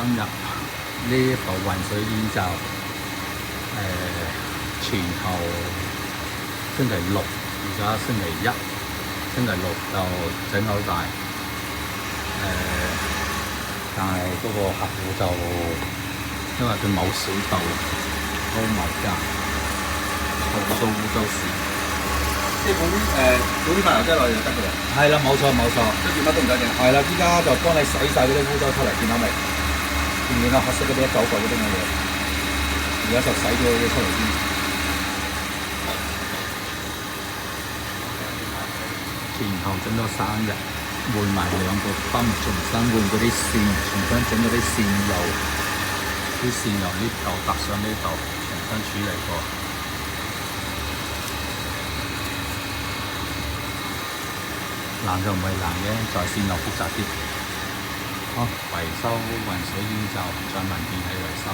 今日呢部雲水煙就前後星期六，而家星期一，星期六就整好晒。但係嗰個客戶就因為佢冇水道，Oh my god，投訴污糟事。即係嗰啲發油劑落去就得㗎啦。係啦，冇錯冇錯。跟住乜都唔使整。係啦，依家就幫你洗晒嗰啲污糟出嚟，見到未？見唔見到黑色嗰啲一嚿嚿嗰啲咁嘅嘢？而家就洗咗啲出嚟先。前後整咗3日，換埋2個泵，重新換嗰啲線，重新整嗰啲線路，啲線由呢度搭上呢度，重新處理過。難就唔係難嘅，就係線路複雜啲。好，維修雲水煙就再問電器維修。